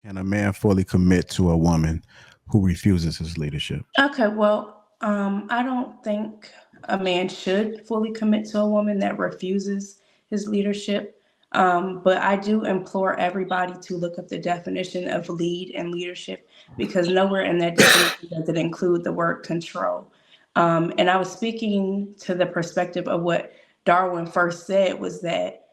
Can a man fully commit to a woman who refuses his leadership? Okay, well, I don't think a man should fully commit to a woman that refuses his leadership. But I do implore everybody to look up the definition of lead and leadership because nowhere in that definition does it include the word control. And I was speaking to the perspective of what Darwin first said was that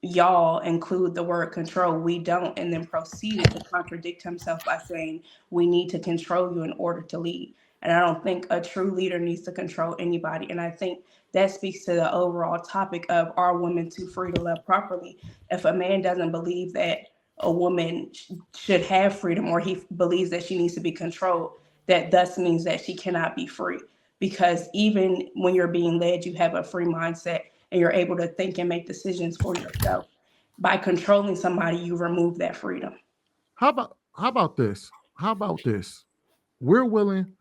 y'all include the word control, we don't, and then proceeded to contradict himself by saying we need to control you in order to lead. And I don't think a true leader needs to control anybody. And I think that speaks to the overall topic of are women too free to love properly? If a man doesn't believe that a woman should have freedom or he believes that she needs to be controlled, that thus means that she cannot be free. Because even when you're being led, you have a free mindset and you're able to think and make decisions for yourself. By controlling somebody, you remove that freedom. How about this? How about this? We're willing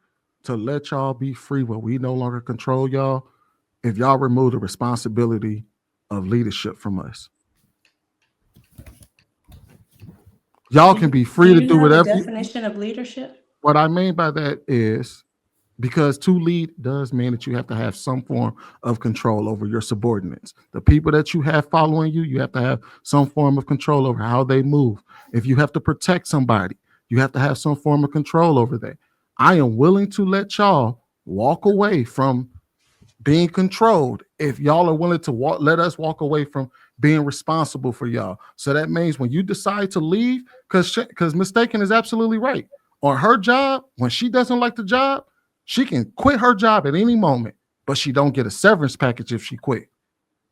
to let y'all be free when we no longer control y'all if y'all remove the responsibility of leadership from us. Y'all can be Do free to you do know the whatever. definition of leadership? What I mean by that is because to lead does mean that you have to have some form of control over your subordinates. The people that you have following you, you have to have some form of control over how they move. If you have to protect somebody, you have to have some form of control over that. I am willing to let y'all walk away from being controlled if y'all are willing to let us walk away from being responsible for y'all. So that means when you decide to leave, because mistaken is absolutely right. On her job, when she doesn't like the job, she can quit her job at any moment, but she don't get a severance package if she quit.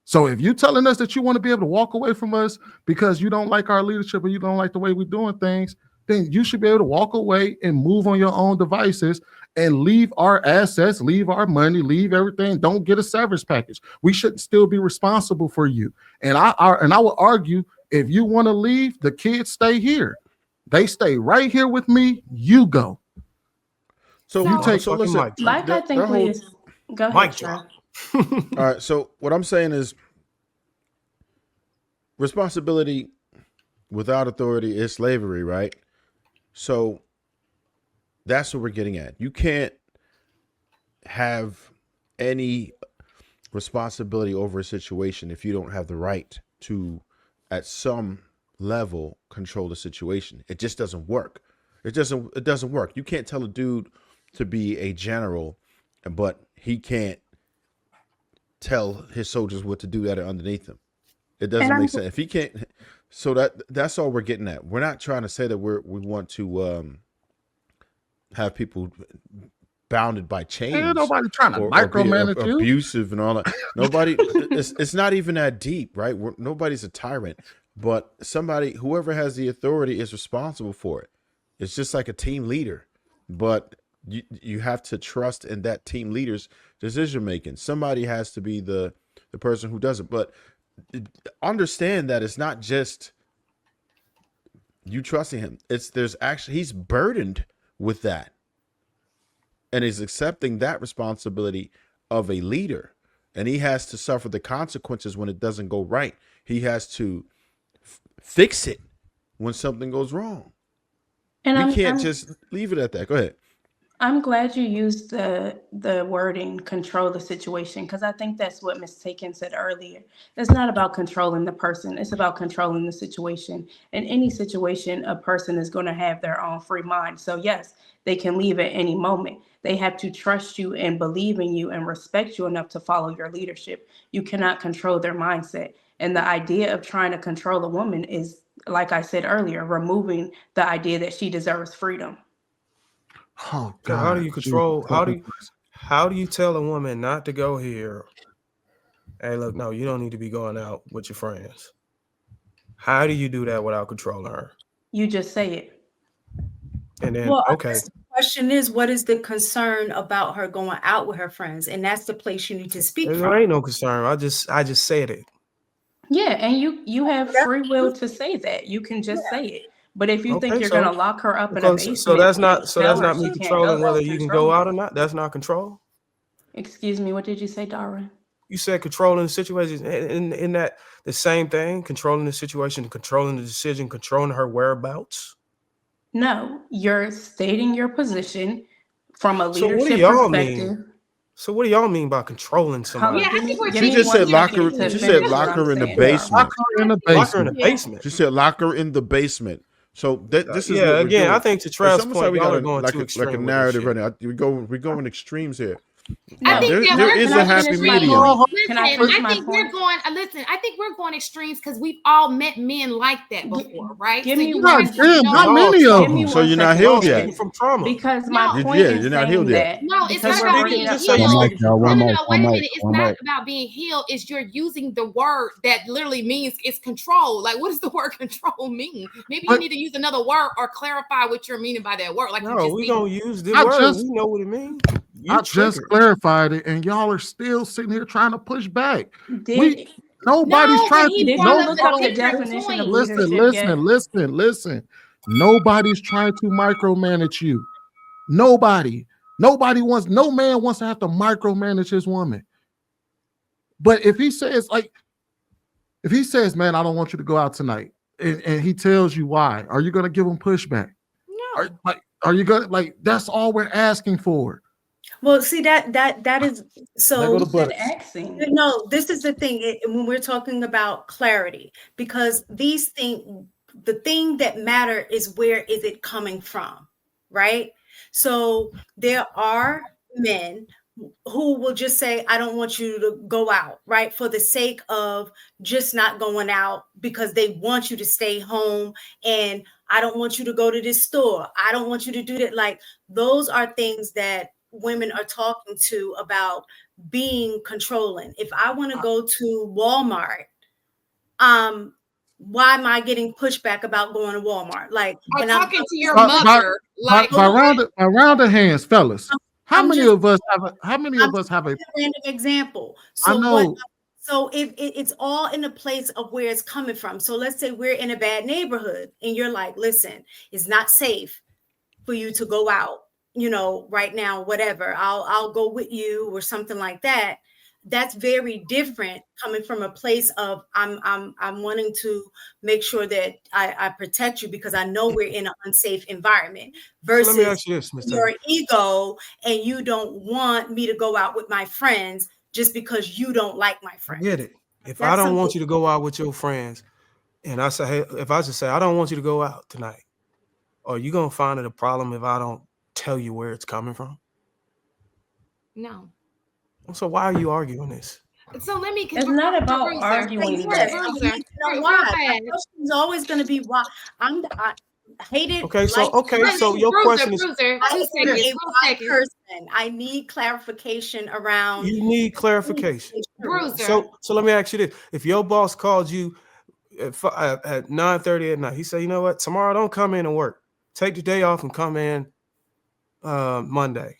So if you're telling us that you want to be able to walk away from us because you don't like our leadership or you don't like the way we're doing things, then you should be able to walk away and move on your own devices and leave our assets, leave our money, leave everything. Don't get a severance package. We should still be responsible for you. And I would argue if you want to leave, the kids stay here. They stay right here with me. You go. So You take so listen, mic drop. Like I their think we whole is, go ahead, Mic Trey. drop. all right. So what I'm saying is responsibility without authority is slavery, right? So that's what we're getting at. You can't have any responsibility over a situation if you don't have the right to, at some level, control the situation. It just doesn't work. It doesn't work. You can't tell a dude to be a general, but he can't tell his soldiers what to do that are underneath him. It And doesn't I'm make sense. If he can't, so that's all we're getting at. We're not trying to say that we want to have people bounded by Ain't chains nobody trying to or be micromanage you. abusive and all that. Nobody, it's not even that deep, right? Nobody's a tyrant, but whoever has the authority is responsible for it. It's just like a team leader, but you have to trust in that team leader's decision making. Somebody has to be the person who does it, but understand that it's not just you trusting him. He's burdened with that, and he's accepting that responsibility of a leader, and he has to suffer the consequences when it doesn't go right. He has to fix it when something goes wrong. and We I'm can't I'm just leave it at that. Go ahead. I'm glad you used the wording control the situation because I think that's what Miss Taken said earlier. It's not about controlling the person, it's about controlling the situation. In any situation, a person is going to have their own free mind. So yes, they can leave at any moment. They have to trust you and believe in you and respect you enough to follow your leadership. You cannot control their mindset. And the idea of trying to control a woman is, like I said earlier, removing the idea that she deserves freedom. Oh So how do God, you Jesus control? fucking Christ. How do you tell a woman not to go here? Hey, look, no, you don't need to be going out with your friends. How do you do that without controlling her? You just say it. And then, Well, I okay, guess the question is, what is the concern about her going out with her friends? And that's the place you need to speak there from. ain't no concern. I just said it. Yeah, and you have That's free will true. to say that. You can Yeah. just say it. But if you think Okay, you're gonna so lock her up in a because basement and so tell that's her not me she can't go, controlling whether that's you can go control. out or not. That's not control. Excuse me, what did you say, Darwin? You said controlling the situation. In that the same thing, controlling the situation, controlling the decision, controlling her whereabouts. No, you're stating your position from a So what do leadership y'all perspective. mean? So what do y'all mean by controlling Hold somebody? on, Yeah, I think we're give She me just one said lock second her. to She finish said what lock I'm her in the saying. basement. Lock her in the Lock her in the basement. basement. She said lock her in the basement. So this is Yeah, what we're again, doing. I think to It's Trav's almost point, like we y'all got are going too like a extreme with this narrative shit. right now. We're going extremes here. I No, think that there we're is going a happy extremes. medium. Can I Listen, finish I my think point? we're going. Listen, I think we're going extremes because we've all met men like that before, right? give So me you one guys God damn, know. how Y'all many of Give me them? So one you're not second healed to yet. Speaking finish. from trauma. Because my No. point Yeah, in you're not saying healed yet. that, No, it's because not we're about bringing being up Just say healed. you're One mic, speaking y'all. from No, One no, mic. no. One Wait a mic. minute. It's One not mic. about being healed. It's you're using the word that literally means it's control. Like, what does the word control mean? Maybe you But- need to use another word or clarify what you're meaning by that word. Like you No, just we did. gonna use the I word. just- We know what it means. You I just triggered. clarified it, and y'all are still sitting here trying to push back. did Nobody's No, trying but he to. did brought you up look a up the different definition of point. leadership yet? Listen. Nobody's trying to micromanage you. Nobody. No man wants to have to micromanage his woman. But if he says, man, I don't want you to go out tonight, and he tells you why, are you gonna give him pushback? No. Are you gonna that's all we're asking for? Well, see that is so. Let go to Said butter. axing. No, this is the thing when we're talking about clarity, because the thing that matter is where is it coming from, right? So there are men who will just say, I don't want you to go out, right? For the sake of just not going out because they want you to stay home. And I don't want you to go to this store. I don't want you to do that. Like, those are things that women are talking to about being controlling. If I want to go to Walmart, why am I getting pushback about going to Walmart? Like, Or and I'm talking to your By- mother. Like, by round of hands, fellas. How I'm many just- of us have a random example. I So know. So if it's all in the place of where it's coming from. So let's say we're in a bad neighborhood and you're like, listen, it's not safe for you to go out, right now, whatever. I'll go with you or something like that. That's very different coming from a place of I'm wanting to make sure that I protect you because I know we're in an unsafe environment So let me versus ask you this, Mr. your ego and you don't want me to go out with my friends just because you don't like my friends. Get it. If That's I don't want something- you to go out with your friends, and I say, hey, if I just say, I don't want you to go out tonight, are you gonna find it a problem if I don't tell you where it's coming from? no. So why are you arguing this? So let me. It's not about Bruiser. arguing Yes, that. I Bruiser. need to know Real why. fast. My question is always going to be why. I hate it. Okay, so your Bruiser, question is, Bruiser, I 2 am seconds. a 2 why seconds. person. I need clarification around. you need clarification. Bruiser. So let me ask you this: if your boss called you at 9:30 at night, he said, you know what, tomorrow don't come in and work. Take the day off and come in Monday.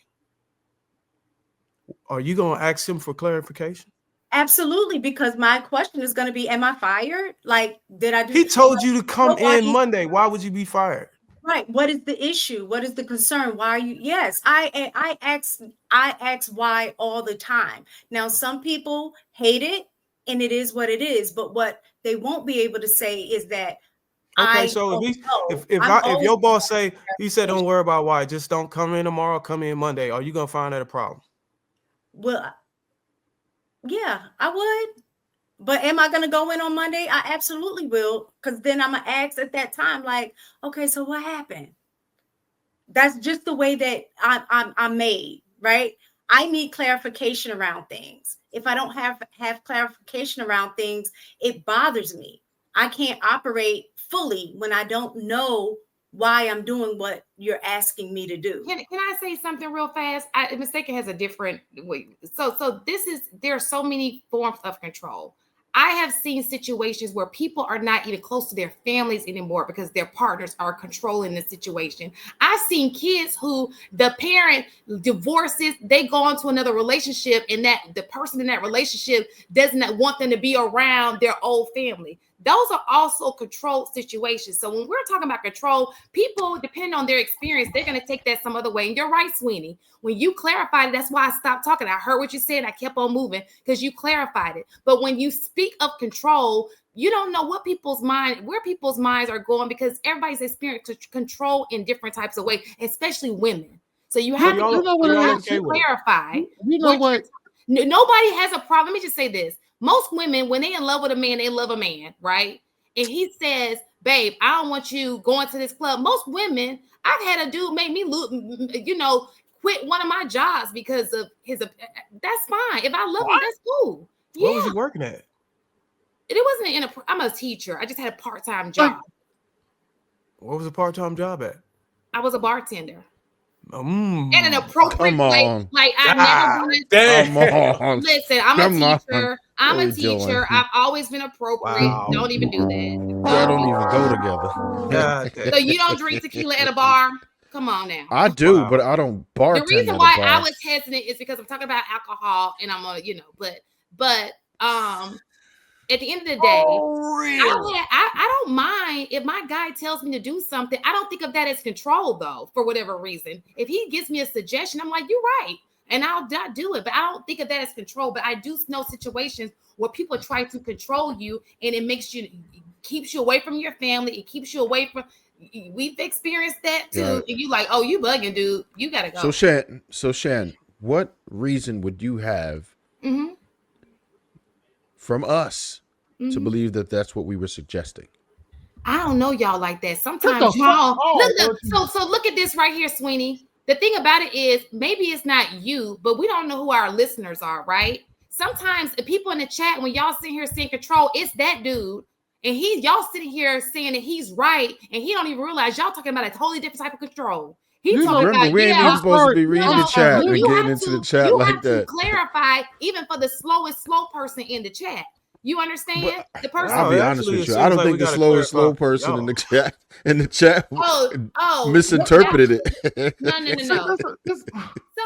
Are you gonna ask him for clarification? Absolutely, because my question is going to be, am I fired? Like, did I do? He told you to come in Nobody- Monday. Why would you be fired? Right. What is the issue? What is the concern? Why are you? Yes, I ask why all the time. Now, some people hate it, and it is what it is. But what they won't be able to say is that Okay, I so don't know. if your boss say, he said, don't worry about why, just don't come in tomorrow, come in Monday, are you gonna find that a problem? Well, yeah, I would. But am I going to go in on Monday? I absolutely will, because then I'm going to ask at that time, like, okay, so what happened? That's just the way that I'm made, right? I need clarification around things. If I don't have clarification around things, it bothers me. I can't operate fully when I don't know why I'm doing what you're asking me to do. Can I say something real fast? Mistaken has a different way. So there are so many forms of control. I have seen situations where people are not even close to their families anymore because their partners are controlling the situation. I've seen kids who the parent divorces, they go into another relationship, and that the person in that relationship does not want them to be around their old family. Those are also controlled situations. So when we're talking about control, people, depending on their experience, they're going to take that some other way. And you're right, Sweeney. When you clarified it, that's why I stopped talking. I heard what you said. I kept on moving because you clarified it. But when you speak of control, you don't know where people's minds are going, because everybody's experiencing control in different types of ways, especially women. So you have to clarify. You know what? Nobody has a problem. Let me just say this. Most women, when they in love with a man, they love a man, right? And he says, babe, I don't want you going to this club. Most women, I've had a dude make me quit one of my jobs because of his. That's fine. If I love him, that's cool. What was he working at? It wasn't I'm a teacher. I just had a part-time job. What was a part-time job at? I was a bartender. And an appropriate Come on. like I never wanted. Listen, I'm a teacher. I've always been appropriate. Wow. Don't even do that. Y'all don't even go together. So you don't drink tequila at a bar? Come on now. I do, but I don't bartend. The reason why I was hesitant is because I'm talking about alcohol, and I'm gonna, but at the end of the day, I don't mind if my guy tells me to do something. I don't think of that as control, though, for whatever reason. If he gives me a suggestion, I'm like, you're right, and I'll not do it. But I don't think of that as control. But I do know situations where people try to control you, and it keeps you away from your family. It keeps you away from. We've experienced that too. Right. And you like, oh, you bugging, dude. You gotta go. So Shan, what reason would you have from us to believe that that's what we were suggesting? I don't know y'all like that. Sometimes y'all so look at this right here, Sweeney. The thing about it is, maybe it's not you, but we don't know who our listeners are, right? Sometimes the people in the chat, when y'all sitting here saying control, it's that dude. And y'all sitting here saying that he's right, and he don't even realize y'all talking about a totally different type of control. He's talking about, we ain't even supposed to be reading the chat and getting into the chat like that. You have to clarify, even for the slowest slow person in the chat. You understand? But, the person. I'll be honest with you. I don't think the slowest slow person in the chat misinterpreted it. No. So